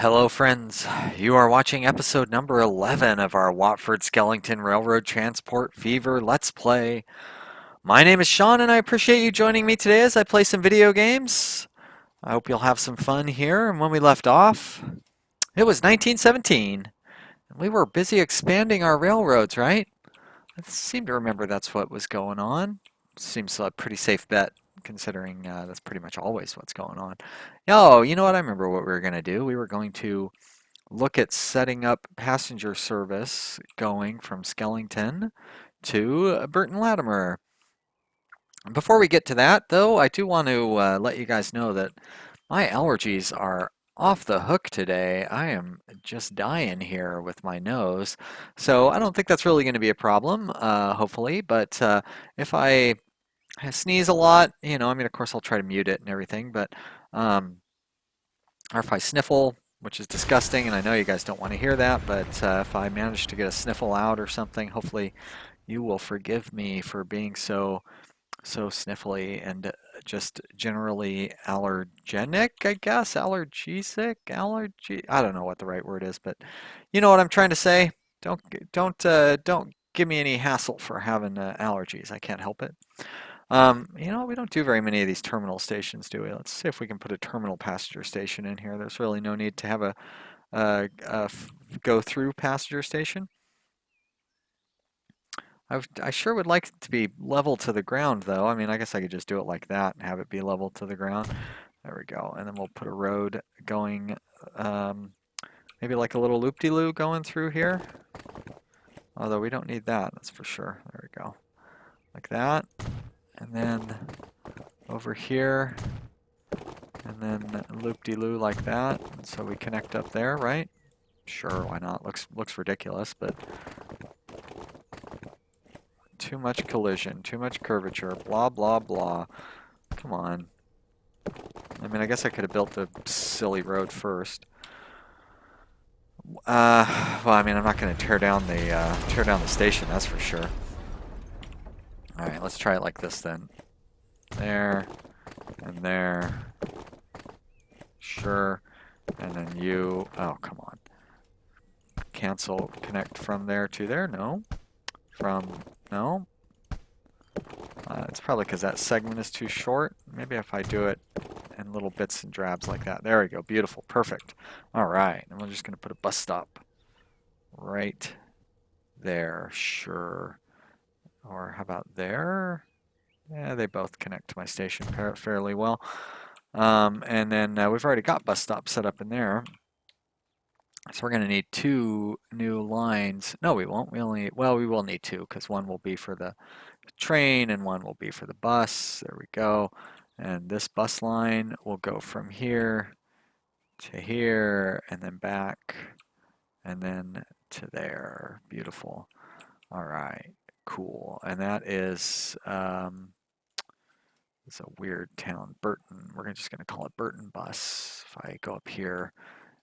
Hello, friends. You are watching episode number 11 of our Wattford Skellington Railroad Transport Fever Let's Play. My name is Sean, and I appreciate you joining me today as I play some video games. I hope you'll have some fun here. And when we left off, it was 1917, and we were busy expanding our railroads, right? I seem to remember that's what was going on. Seems a pretty safe bet, considering that's pretty much always what's going on. Oh, you know what? I remember what we were going to do. We were going to look at setting up passenger service going from Skellington to Burton Latimer. Before we get to that, though, I do want to let you guys know that my allergies are off the hook today. I am just dying here with my nose. So I don't think that's really going to be a problem, hopefully. But if I sneeze a lot, I mean, of course, I'll try to mute it and everything. But um, or if I sniffle, which is disgusting, and I know you guys don't want to hear that, but if I manage to get a sniffle out or something, hopefully you will forgive me for being so sniffly and just generally allergenic, I guess, allergy. I don't know what the right word is, but you know what I'm trying to say. Don't give me any hassle for having allergies. I can't help it. We don't do very many of these terminal stations, do we? Let's see if we can put a terminal passenger station in here. There's really no need to have a go through passenger station. I sure would like it to be level to the ground, though. I mean, I guess I could just do it like that and have it be level to the ground. There we go. And then we'll put a road going, maybe like a little loop-de-loo going through here. Although we don't need that, that's for sure. There we go. Like that. And then over here, and then loop-de-loo like that. And so we connect up there, right? Sure, why not? Looks ridiculous, but too much collision, too much curvature, blah, blah, blah. Come on. I mean, I guess I could have built the silly road first. Well, I mean, I'm not going to tear down the station, that's for sure. All right, let's try it like this then. There, and there. Sure. And then you, oh, come on. Cancel, connect from there to there? No. No. It's probably because that segment is too short. Maybe if I do it in little bits and drabs like that. There we go. Beautiful. Perfect. All right. And we're just going to put a bus stop right there. Sure. Or how about there? Yeah, they both connect to my station fairly well. And then we've already got bus stops set up in there. So we're going to need two new lines. No, we won't. We will need two because one will be for the train and one will be for the bus. There we go. And this bus line will go from here to here and then back and then to there. Beautiful. All right, cool. And that is it's a weird town, Burton. We're just going to call it Burton Bus. If I go up here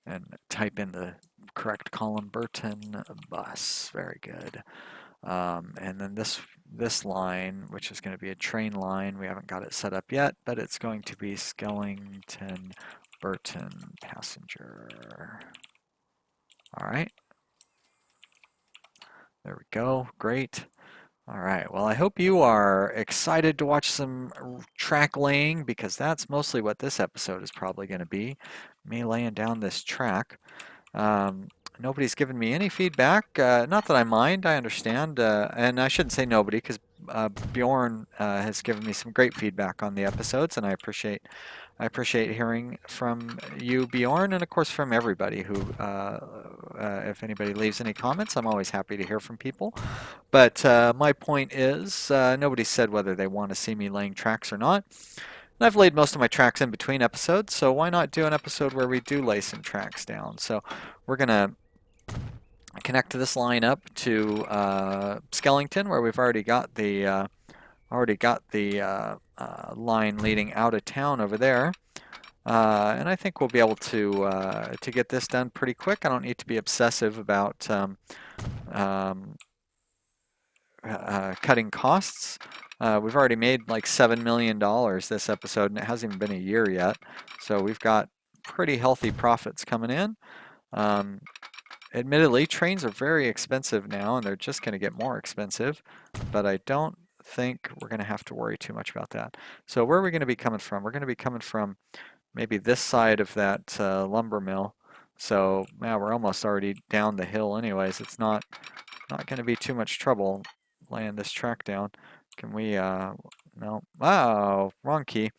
and type in the correct column, Burton Bus. Very good. And then this line, which is going to be a train line, we haven't got it set up yet, but it's going to be Skellington Burton passenger. All right. There we go. Great. All right. Well, I hope you are excited to watch some track laying because that's mostly what this episode is probably going to be. Me laying down this track. Nobody's given me any feedback. Not that I mind, I understand. And I shouldn't say nobody because Bjorn has given me some great feedback on the episodes, and I appreciate hearing from you, Bjorn, and of course from everybody who, if anybody leaves any comments, I'm always happy to hear from people. But my point is, nobody said whether they want to see me laying tracks or not. And I've laid most of my tracks in between episodes, so why not do an episode where we do lay some tracks down? So we're going to connect this line up to Skellington, where we've already got the line leading out of town over there. And I think we'll be able to get this done pretty quick. I don't need to be obsessive about cutting costs. We've already made like $7 million this episode, and it hasn't even been a year yet. So we've got pretty healthy profits coming in. Admittedly, trains are very expensive now, and they're just going to get more expensive, but I don't think we're going to have to worry too much about that. So where are we going to be coming from? We're going to be coming from maybe this side of that lumber mill. So yeah, we're almost already down the hill anyways. It's not going to be too much trouble laying this track down. Can we, no, wow, wrong key.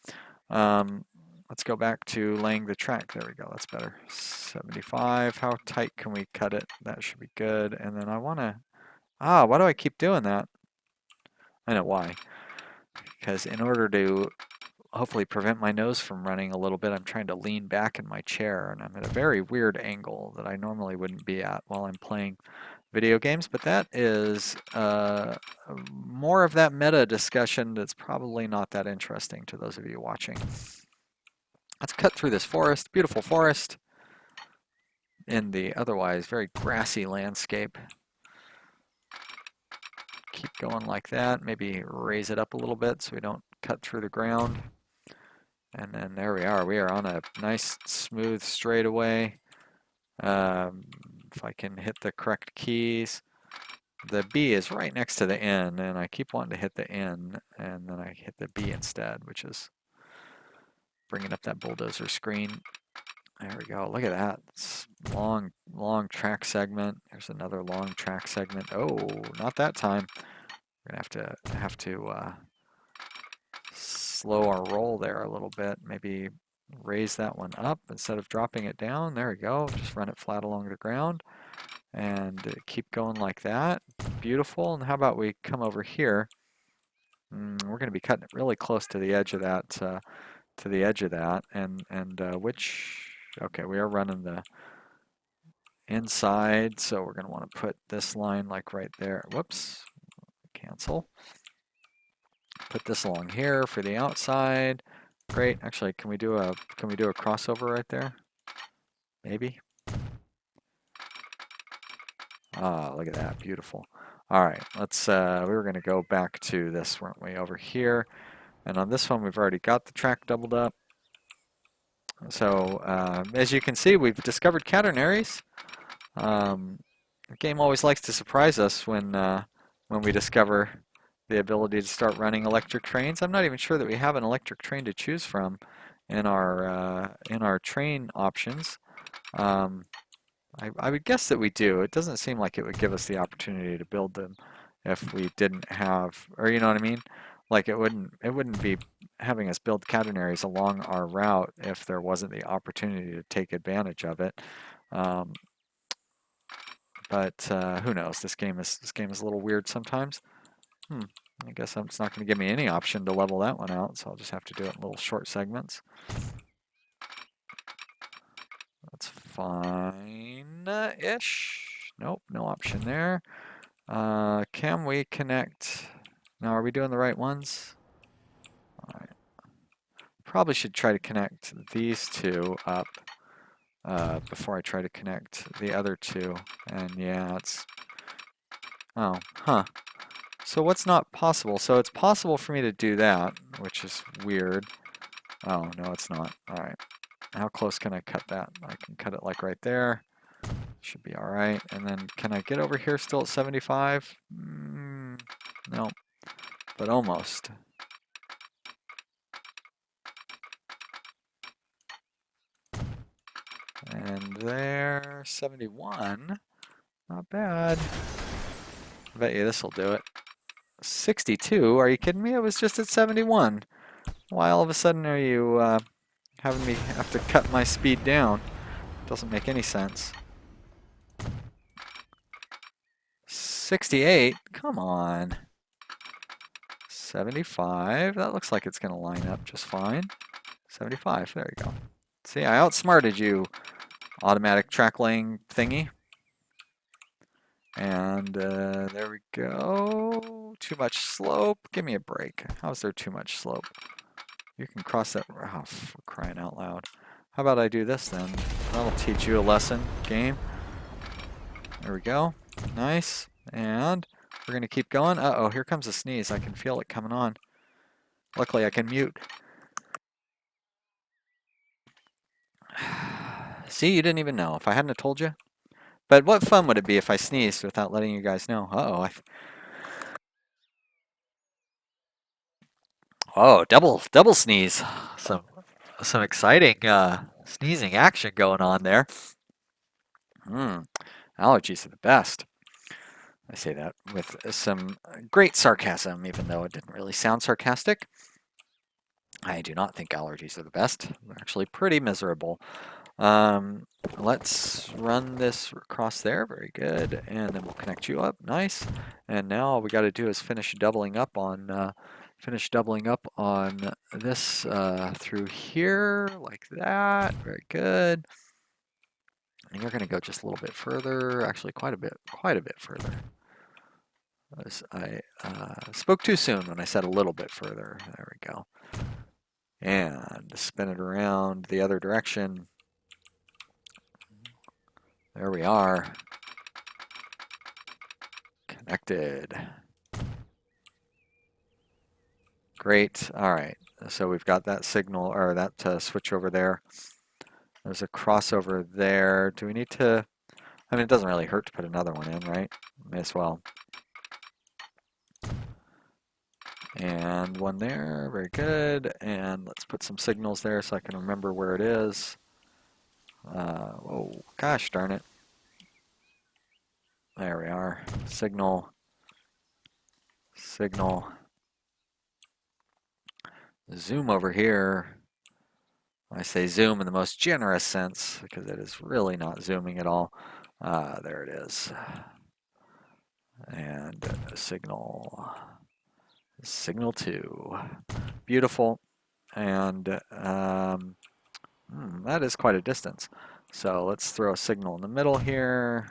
Let's go back to laying the track. There we go, that's better. 75, how tight can we cut it? That should be good. And then I wanna, why do I keep doing that? I know why. Because in order to hopefully prevent my nose from running a little bit, I'm trying to lean back in my chair, and I'm at a very weird angle that I normally wouldn't be at while I'm playing video games, but that is more of that meta discussion that's probably not that interesting to those of you watching. Let's cut through this forest, beautiful forest, in the otherwise very grassy landscape. Keep going like that, maybe raise it up a little bit so we don't cut through the ground. And then there we are on a nice smooth straightaway. If I can hit the correct keys. The B is right next to the N, and I keep wanting to hit the N, and then I hit the B instead, which is bringing up that bulldozer screen. There we go. Look at that. It's long track segment. There's another long track segment. Oh, not that time. We're gonna have to slow our roll there a little bit. Maybe raise that one up instead of dropping it down. There we go. Just run it flat along the ground and keep going like that. Beautiful. And how about we come over here? We're going to be cutting it really close to the edge of that. Okay, we are running the inside, so we're going to want to put this line like right there. Whoops. Cancel. Put this along here for the outside. Great. Actually, can we do a crossover right there? Maybe. Ah, look at that, beautiful. All right, let's. We were going to go back to this, weren't we? Over here, and on this one, we've already got the track doubled up. So as you can see, we've discovered catenaries. The game always likes to surprise us when we discover the ability to start running electric trains. I'm not even sure that we have an electric train to choose from in our train options. I would guess that we do. It doesn't seem like it would give us the opportunity to build them if we didn't have, or you know what I mean? Like it wouldn't be having us build catenaries along our route if there wasn't the opportunity to take advantage of it. But who knows? This game is a little weird sometimes. I guess it's not going to give me any option to level that one out, so I'll just have to do it in little short segments. That's fine-ish. Nope, no option there. Can we connect? Now, are we doing the right ones? All right. Probably should try to connect these two up before I try to connect the other two. And yeah, it's... Oh, huh. So what's not possible? So it's possible for me to do that, which is weird. Oh, no, it's not. All right. How close can I cut that? I can cut it like right there. Should be all right. And then can I get over here still at 75? No, but almost. And there, 71. Not bad. I bet you this will do it. 62? Are you kidding me? I was just at 71. Why all of a sudden are you having me have to cut my speed down? Doesn't make any sense. 68? Come on. 75? That looks like it's going to line up just fine. 75, there you go. See, I outsmarted you, automatic track laying thingy. And there we go. Too much slope. Give me a break. How is there too much slope? You can cross that. Oh, for crying out loud. How about I do this then? That'll teach you a lesson, game. There we go. Nice. And we're going to keep going. Uh-oh, here comes a sneeze. I can feel it coming on. Luckily, I can mute. See, you didn't even know if I hadn't have told you. But what fun would it be if I sneezed without letting you guys know? Uh-oh. Oh, double sneeze. Some exciting sneezing action going on there. Allergies are the best. I say that with some great sarcasm, even though it didn't really sound sarcastic. I do not think allergies are the best. They're actually pretty miserable. Let's run this across there. Very good. And then we'll connect you up. Nice. And now all we got to do is finish doubling up on this through here like that. Very good. And you're going to go just a little bit further. Actually, quite a bit further. I spoke too soon when I said a little bit further. There we go. And spin it around the other direction. There we are. Connected. Great. All right. So we've got that signal, or that switch over there. There's a crossover there. Do we need to... I mean, it doesn't really hurt to put another one in, right? May as well. And one there. Very good. And let's put some signals there so I can remember where it is. Oh, gosh darn it. There we are. Signal. Signal. Zoom over here. I say zoom in the most generous sense because it is really not zooming at all. There it is. And signal 2. Beautiful. And that is quite a distance. So let's throw a signal in the middle here.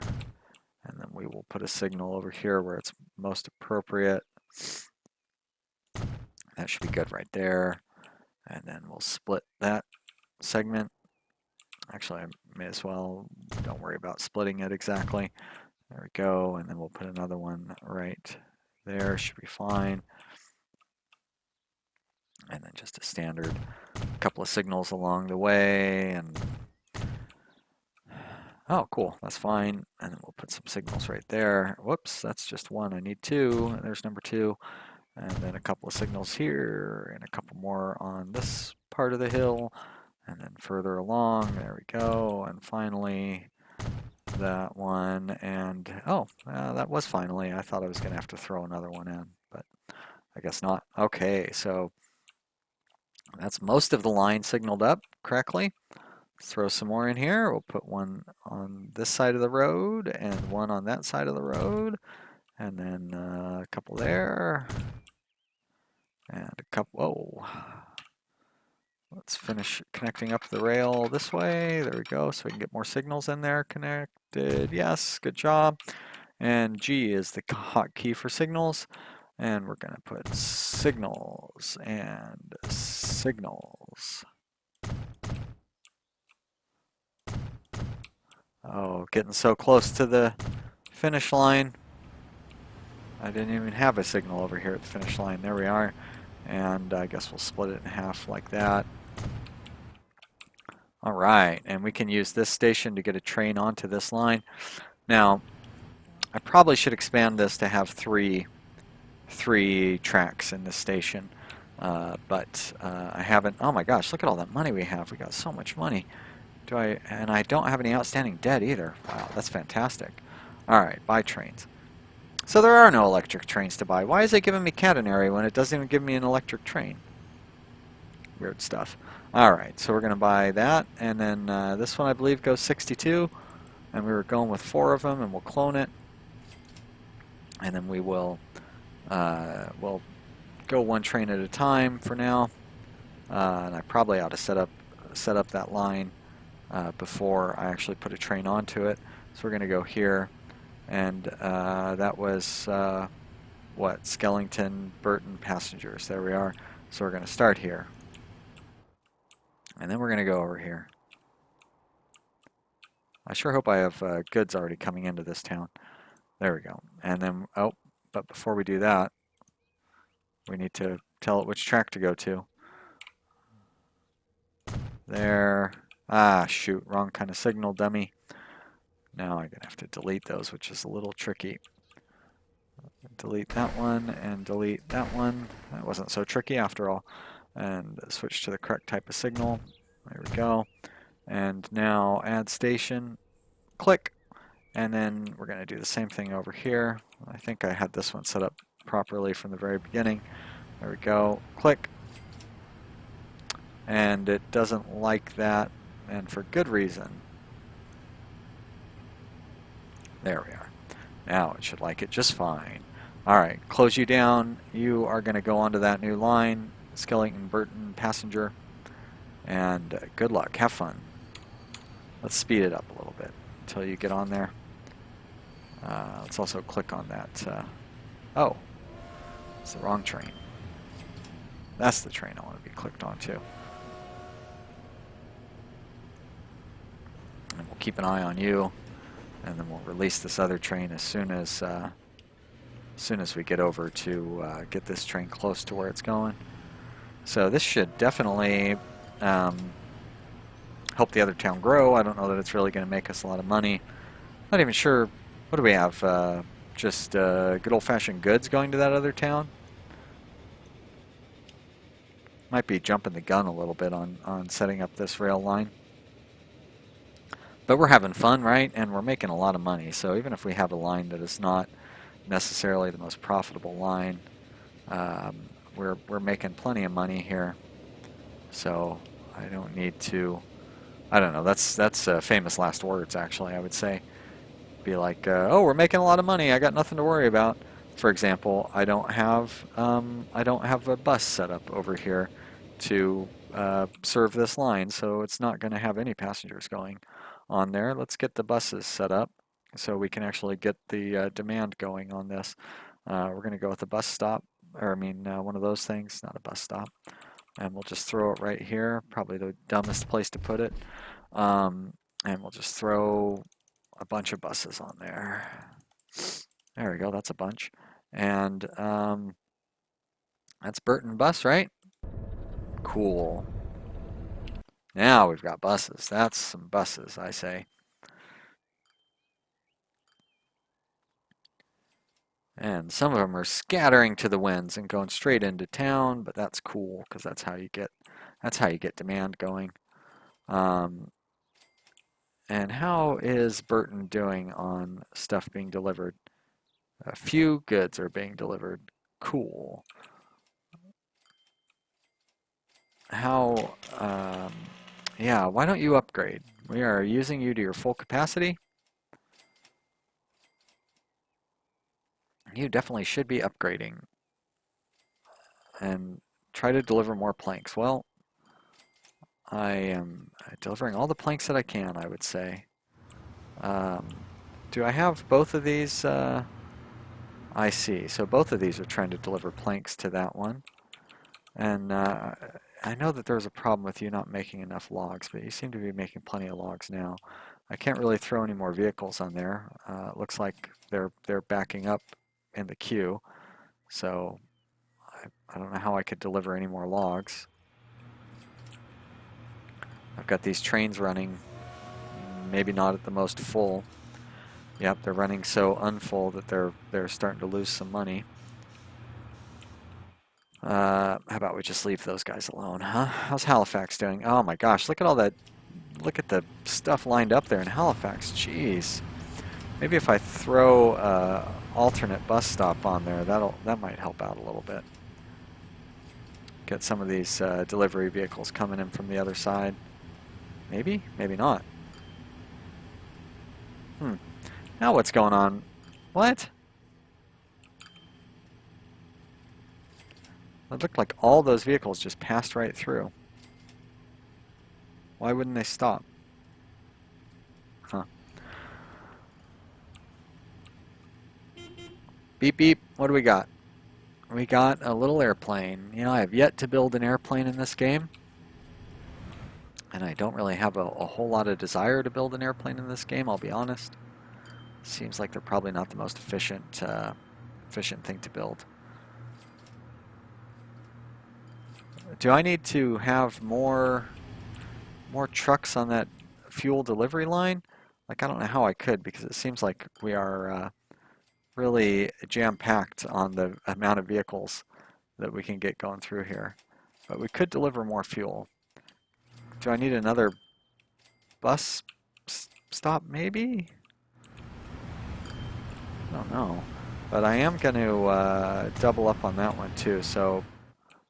And then we will put a signal over here where it's most appropriate. That should be good right there. And then we'll split that segment. Actually, I may as well, don't worry about splitting it exactly. There we go. And then we'll put another one right there. Should be fine. And then just a standard couple of signals along the way. And oh, cool. That's fine. And then we'll put some signals right there. Whoops, that's just one. I need 2. There's number 2. And then a couple of signals here and a couple more on this part of the hill. And then further along, there we go. And finally, that one. And oh, that was finally. I thought I was going to have to throw another one in, but I guess not. Okay, so that's most of the line signaled up correctly. Let's throw some more in here. We'll put one on this side of the road and one on that side of the road. And then a couple there. And a couple, let's finish connecting up the rail this way. There we go, so we can get more signals in there connected. Yes, good job. And G is the hotkey for signals. And we're going to put signals and signals. Oh, getting so close to the finish line. I didn't even have a signal over here at the finish line. There we are. And I guess we'll split it in half like that. All right, and we can use this station to get a train onto this line. Now, I probably should expand this to have three tracks in this station, but I haven't. Oh my gosh, look at all that money we have. We got so much money. And I don't have any outstanding debt either. Wow, that's fantastic. All right, buy trains. So there are no electric trains to buy. Why is it giving me catenary when it doesn't even give me an electric train? Weird stuff. All right, so we're going to buy that, and then this one I believe goes 62, and we were going with 4 of them, and we'll clone it, and then we will we'll go one train at a time for now, and I probably ought to set up that line before I actually put a train onto it. So we're going to go here, and that was what, Skellington, Burton passengers. There we are. So we're going to start here. And then we're going to go over here. I sure hope I have goods already coming into this town. There we go. And then, oh, but before we do that, we need to tell it which track to go to. There. Ah, shoot, wrong kind of signal, dummy. Now I'm going to have to delete those, which is a little tricky. Delete that one and delete that one. That wasn't so tricky after all. And switch to the correct type of signal. There we go. And now add station, click. And then we're going to do the same thing over here. I think I had this one set up properly from the very beginning. There we go, click. And it doesn't like that, and for good reason. There we are. Now it should like it just fine. Alright, close you down. You are going to go onto that new line, Skellington, Burton, passenger. And good luck, have fun. Let's speed it up a little bit until you get on there. Let's also click on that. Oh, it's the wrong train. That's the train I want to be clicked on too. And we'll keep an eye on you, and then we'll release this other train as soon as we get over to get this train close to where it's going. So this should definitely help the other town grow. I don't know that it's really going to make us a lot of money. Not even sure. What do we have? Just good old-fashioned goods going to that other town? Might be jumping the gun a little bit on setting up this rail line. But we're having fun, right? And we're making a lot of money. So even if we have a line that is not necessarily the most profitable line, we're making plenty of money here. So I don't need to. I don't know. That's famous last words, actually. I would say, be like, oh, we're making a lot of money. I got nothing to worry about. For example, I don't have a bus set up over here to serve this line, so it's not going to have any passengers going on there. Let's get the buses set up so we can actually get the demand going on this. We're going to go with a bus stop, or I mean one of those things, not a bus stop. And we'll just throw it right here, probably the dumbest place to put it. And we'll just throw a bunch of buses on there. There we go, that's a bunch. And that's Burton bus, right? Cool. Now we've got buses. That's some buses, I say. And some of them are scattering to the winds and going straight into town, but that's cool because that's how you get demand going. And how is Burton doing on stuff being delivered? A few goods are being delivered. Cool. How, yeah, why don't you upgrade? We are using you to your full capacity. You definitely should be upgrading. And try to deliver more planks. Well, I am delivering all the planks that I can, I would say. Do I have both of these? I see. So both of these are trying to deliver planks to that one. And I know that there's a problem with you not making enough logs, but you seem to be making plenty of logs now. I can't really throw any more vehicles on there. It looks like they're backing up in the queue. So I don't know how I could deliver any more logs. I've got these trains running, maybe not at the most full. Yep, they're running so unfull that they're starting to lose some money. How about we just leave those guys alone, huh? How's Halifax doing? Oh my gosh, look at all that. Look at the stuff lined up there in Halifax. Jeez. Maybe if I throw alternate bus stop on there, that might help out a little bit. Get some of these delivery vehicles coming in from the other side. Maybe? Maybe not. Now what's going on? What? It looked like all those vehicles just passed right through. Why wouldn't they stop? Huh. Beep beep, what do we got? We got a little airplane. You know, I have yet to build an airplane in this game. And I don't really have a whole lot of desire to build an airplane in this game, I'll be honest. Seems like they're probably not the most efficient thing to build. Do I need to have more more trucks on that fuel delivery line? Like, I don't know how I could because it seems like we are really jam-packed on the amount of vehicles that we can get going through here. But we could deliver more fuel. Do I need another bus stop maybe? I don't know. But I am going to double up on that one too. So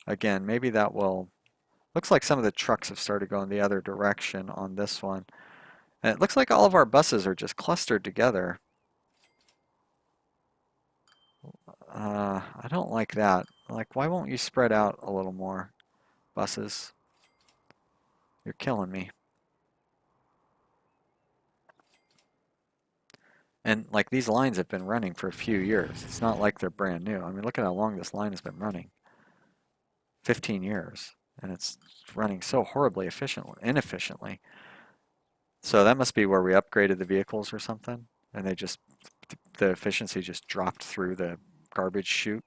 again, maybe that will... Looks like some of the trucks have started going the other direction on this one. And it looks like all of our buses are just clustered together. I don't like that. Like, why won't you spread out a little more, buses? You're killing me. And like these lines have been running for a few years. It's not like they're brand new. I mean, look at how long this line has been running. 15 years. And it's running so horribly inefficiently. So that must be where we upgraded the vehicles or something. And the efficiency just dropped through the garbage chute.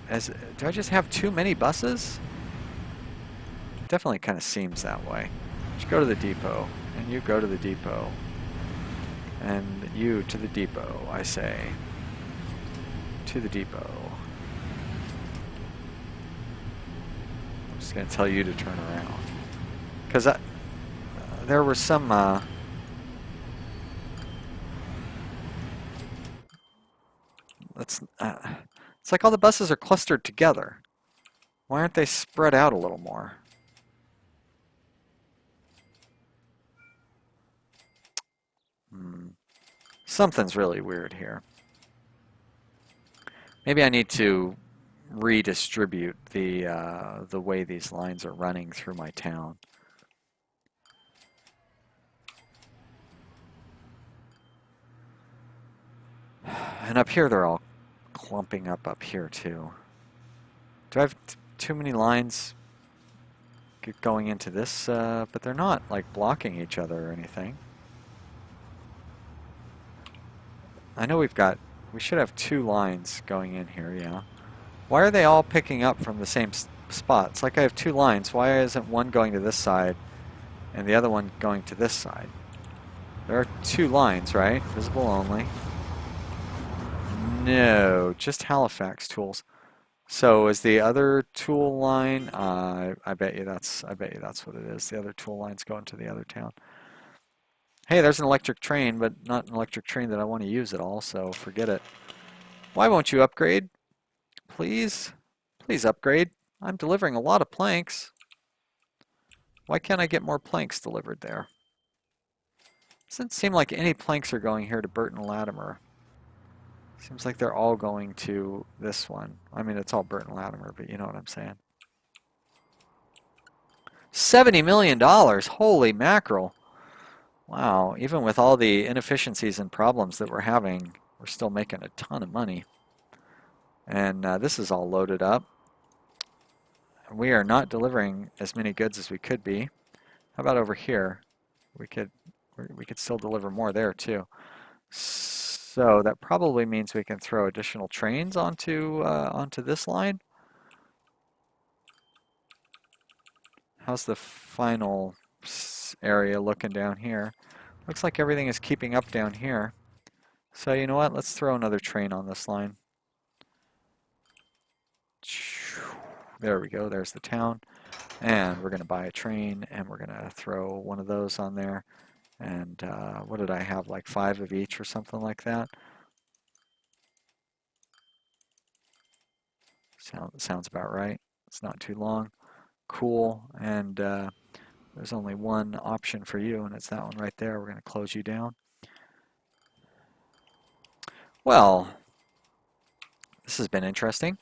Do I just have too many buses? Definitely kind of seems that way. Just go to the depot, and you go to the depot, and you to the depot, I say. To the depot. I'm just going to tell you to turn around. Because there were some... it's like all the buses are clustered together. Why aren't they spread out a little more? Something's really weird here. Maybe I need to redistribute the way these lines are running through my town. And up here they're all clumping up here too. Do I have too many lines going into this? But they're not like blocking each other or anything. I know we should have 2 lines going in here, yeah. Why are they all picking up from the same spot? It's like I have 2 lines. Why isn't one going to this side and the other one going to this side? There are 2 lines, right? Visible only. No, just Halifax tools. So is the other tool line? I bet you that's what it is. The other tool line's going to the other town. Hey, there's an electric train, but not an electric train that I want to use at all, so forget it. Why won't you upgrade? Please? Please upgrade. I'm delivering a lot of planks. Why can't I get more planks delivered there? Doesn't seem like any planks are going here to Burton Latimer. Seems like they're all going to this one. I mean, it's all Burton Latimer, but you know what I'm saying. $70 million! Holy mackerel! Wow, even with all the inefficiencies and problems that we're having, we're still making a ton of money. And this is all loaded up. We are not delivering as many goods as we could be. How about over here? We could still deliver more there too. So that probably means we can throw additional trains onto this line. How's the final area looking down here? Looks like everything is keeping up down here. So you know what? Let's throw another train on this line. There we go. There's the town. And we're going to buy a train, and we're going to throw one of those on there. And what did I have? Like 5 of each or something like that? Sounds about right. It's not too long. Cool. And there's only one option for you, and it's that one right there. We're going to close you down. Well, this has been interesting.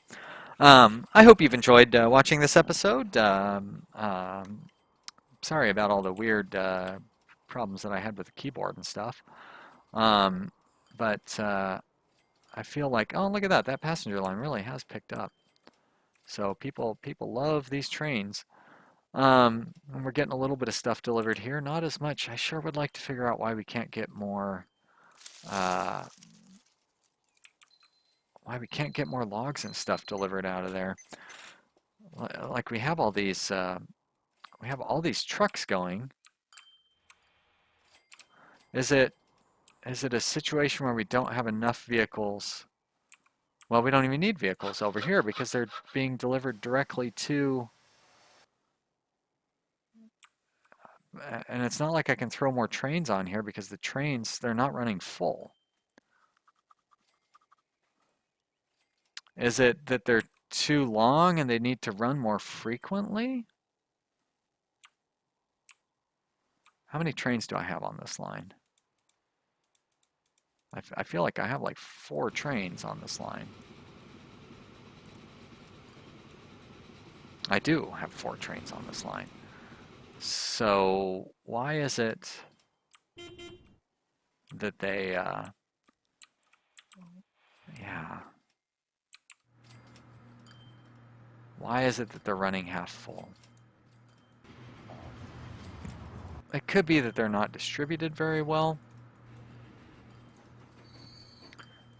I hope you've enjoyed watching this episode. Sorry about all the weird problems that I had with the keyboard and stuff. But I feel like, oh, look at that. That passenger line really has picked up. So people love these trains. And we're getting a little bit of stuff delivered here. Not as much. I sure would like to figure out why we can't get more logs and stuff delivered out of there. Like we have all these we have all these trucks going. Is it a situation where we don't have enough vehicles? Well, we don't even need vehicles over here because they're being delivered directly to, and it's not like I can throw more trains on here because the trains, they're not running full. Is it that they're too long and they need to run more frequently? How many trains do I have on this line? I feel like I have like 4 trains on this line. I do have 4 trains on this line. So why is it that they, yeah. Why is it that they're running half full? It could be that they're not distributed very well.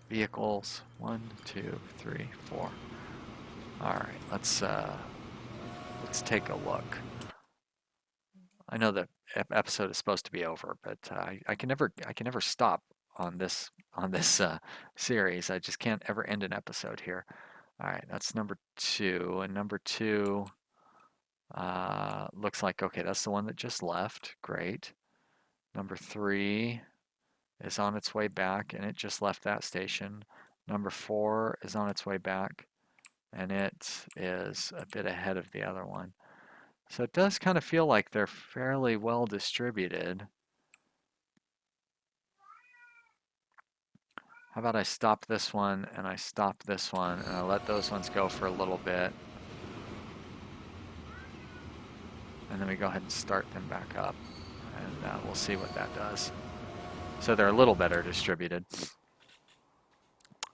Vehicles, 1, 2, 3, 4. All right, let's take a look. I know the episode is supposed to be over, but I can never stop on this series. I just can't ever end an episode here. All right, that's number 2, and number 2 looks like, okay, that's the one that just left. Great. Number 3 is on its way back, and it just left that station. Number 4 is on its way back, and it is a bit ahead of the other one. So it does kind of feel like they're fairly well distributed. How about I stop this one, and I stop this one, and I let those ones go for a little bit. And then we go ahead and start them back up, and we'll see what that does. So they're a little better distributed.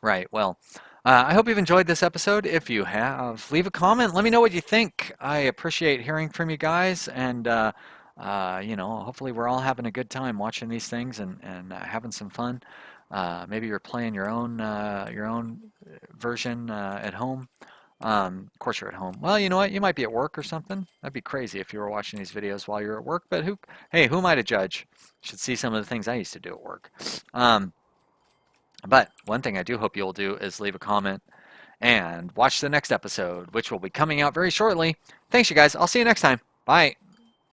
Right, well, I hope you've enjoyed this episode. If you have, leave a comment. Let me know what you think. I appreciate hearing from you guys, and you know, hopefully we're all having a good time watching these things and having some fun. Maybe you're playing your own version at home. Of course you're at home. Well, you know what? You might be at work or something. That'd be crazy if you were watching these videos while you're at work. But hey, who am I to judge? Should see some of the things I used to do at work. But one thing I do hope you'll do is leave a comment and watch the next episode, which will be coming out very shortly. Thanks, you guys. I'll see you next time. Bye.